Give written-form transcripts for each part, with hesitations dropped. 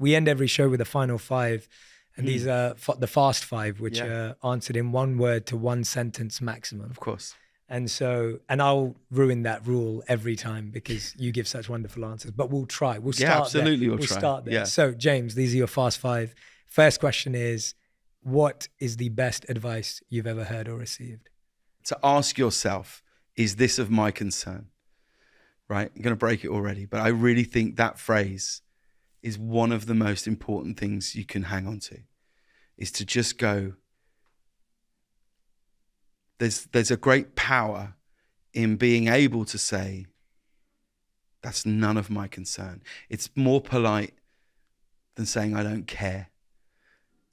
we end every show with a final five. And these are the fast five, which are answered in one word to one sentence maximum. Of course. And I'll ruin that rule every time because you give such wonderful answers. But we'll try. We'll start absolutely. there. We'll try. Start there. Yeah. So, James, these are your fast five. First question is, what is the best advice you've ever heard or received? To ask yourself, is this of my concern? Right? I'm going to break it already, but I really think that phrase is one of the most important things you can hang on to, is to just go, there's a great power in being able to say, that's none of my concern. It's more polite than saying, I don't care.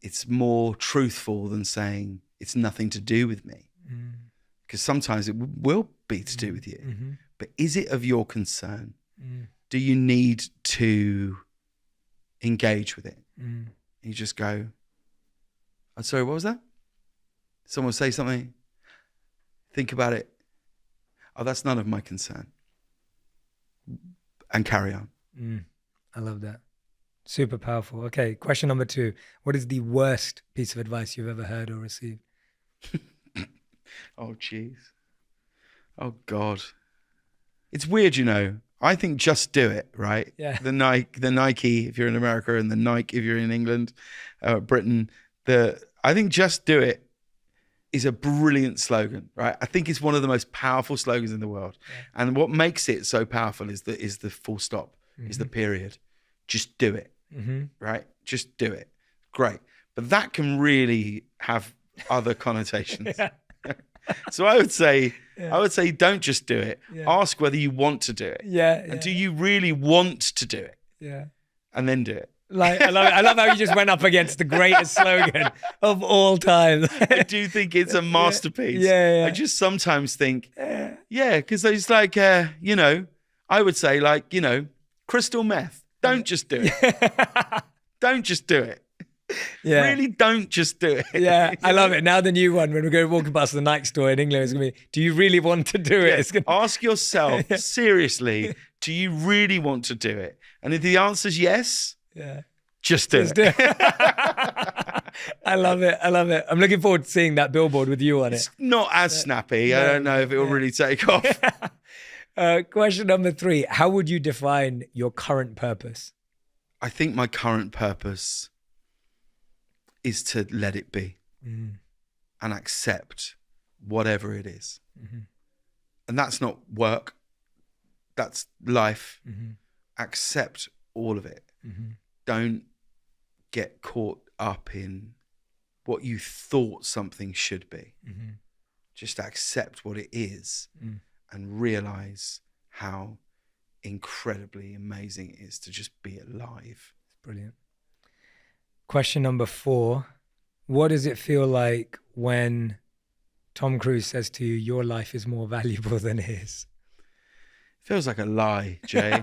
It's more truthful than saying, it's nothing to do with me. Because sometimes it will be to do with you. But is it of your concern? Do you need to engage with it? You just go, oh, sorry, what was that? Someone say something? Think about it. Oh, that's none of my concern. And carry on. I love that. Super powerful. Okay, question number 2. What is the worst piece of advice you've ever heard or received? Oh, jeez. Oh, God. It's weird, you know. I think just do it, right? Yeah. The Nike, if you're in America, and the Nike, if you're in England, Britain, I think just do it is a brilliant slogan, right? I think it's one of the most powerful slogans in the world. Yeah. And what makes it so powerful is the full stop, is the period. Just do it, right? Just do it. Great. But that can really have other connotations. So I would say, don't just do it. Ask whether you want to do it. And do you really want to do it? And then do it. Like, I love how you just went up against the greatest slogan of all time. I do think it's a masterpiece. I just sometimes think, because it's like, I would say, like, crystal meth. Don't just do it. Don't just do it. Really don't just do it. I love it. Now the new one, when we go walking past the Nike store in England, it's going to be, do you really want to do it? It's gonna... Ask yourself, seriously, do you really want to do it? And if the answer is yes, just do it. I love it. I'm looking forward to seeing that billboard with you on it. It's not as snappy. I don't know if it will really take off. Question number 3. How would you define your current purpose? I think my current purpose is to let it be and accept whatever it is. And that's not work. That's life. Accept all of it. Don't get caught up in what you thought something should be. Just accept what it is and realize how incredibly amazing it is to just be alive. Brilliant. Question number 4. What does it feel like when Tom Cruise says to you, your life is more valuable than his? Feels like a lie, Jay.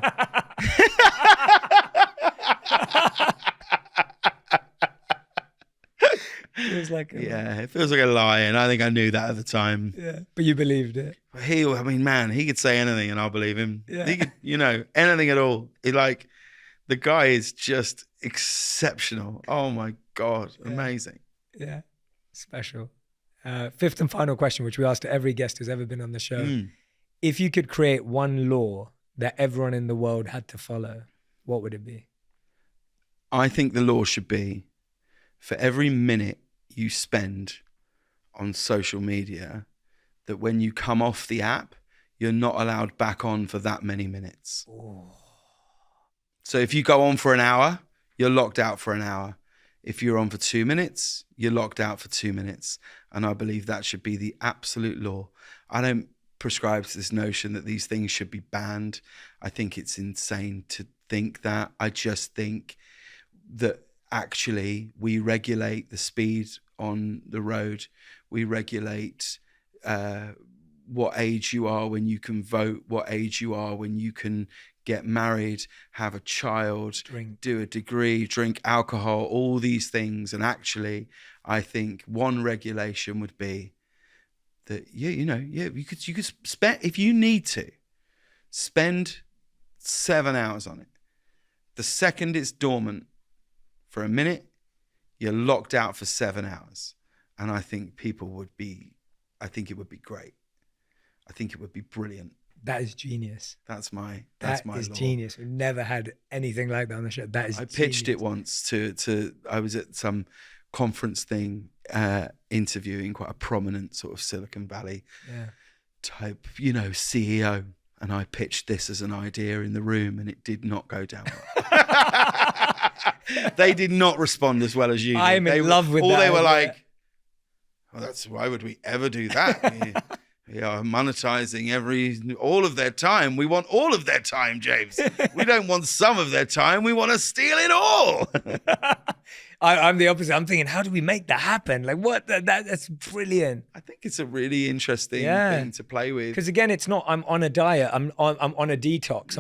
It feels like a lie, and I think I knew that at the time. But you believed it. But he could say anything and I'll believe him. He could, anything at all. The guy is just exceptional. Oh my God, amazing. Special. 5th and final question, which we asked to every guest who's ever been on the show. If you could create one law that everyone in the world had to follow, what would it be? I think the law should be, for every minute you spend on social media, that when you come off the app, you're not allowed back on for that many minutes. So if you go on for an hour, you're locked out for an hour. If you're on for 2 minutes, you're locked out for 2 minutes. And I believe that should be the absolute law. I don't prescribe to this notion that these things should be banned. I think it's insane to think that. I just think that actually we regulate the speed on the road. We regulate what age you are when you can vote, what age you are when you can get married, have a child, do a degree, drink alcohol, all these things. And actually, I think one regulation would be that, you could spend, if you need to, spend 7 hours on it. The second it's dormant, for a minute, you're locked out for 7 hours. And I think it would be great. I think it would be brilliant. That is genius. That's my That law. is genius. We've never had anything like that on the show. That is I pitched it once to I was at some conference thing, interviewing quite a prominent sort of Silicon Valley type, CEO. And I pitched this as an idea in the room, and it did not go down well. They did not respond as well as you did. I'm in love with that. Or they were like, well, why would we ever do that? We are monetizing all of their time. We want all of their time, James. We don't want some of their time. We want to steal it all. I'm the opposite. I'm thinking, how do we make that happen? Like, what? That's brilliant. I think it's a really interesting thing to play with. Because again, it's not, I'm on a diet. I'm on a detox.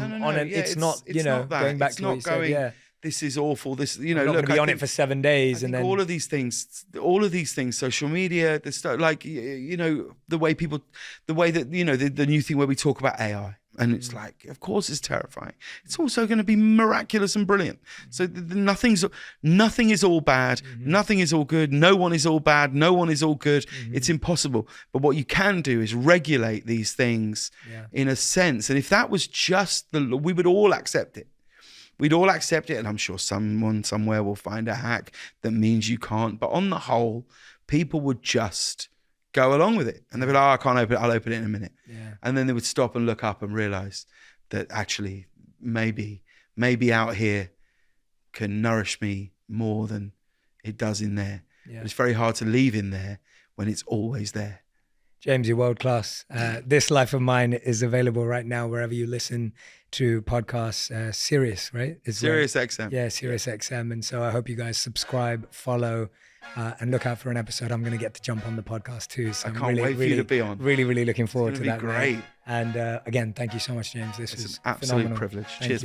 It's not going back to what you said. Yeah. This is awful. This, I'm not going to be on it for 7 days. And then all of these things, social media, the stuff, like, the way that, the new thing where we talk about AI. And it's like, of course it's terrifying. It's also going to be miraculous and brilliant. So nothing is all bad. Nothing is all good. No one is all bad. No one is all good. It's impossible. But what you can do is regulate these things in a sense. And if that was just we would all accept it. We'd all accept it. And I'm sure someone somewhere will find a hack that means you can't. But on the whole, people would just go along with it. And they'd be like, I can't open it. I'll open it in a minute. Yeah. And then they would stop and look up and realize that actually maybe out here can nourish me more than it does in there. Yeah. But it's very hard to leave in there when it's always there. James, you're world class. This Life of Mine is available right now wherever you listen to podcasts. Sirius, right? Sirius XM. Yeah, Sirius XM. And so I hope you guys subscribe, follow, and look out for an episode. I'm going to get to jump on the podcast too. So I can't wait for you to be on. Really, really looking forward to that. Great. And again, thank you so much, James. This was an absolute phenomenal. privilege. Thank Cheers. you.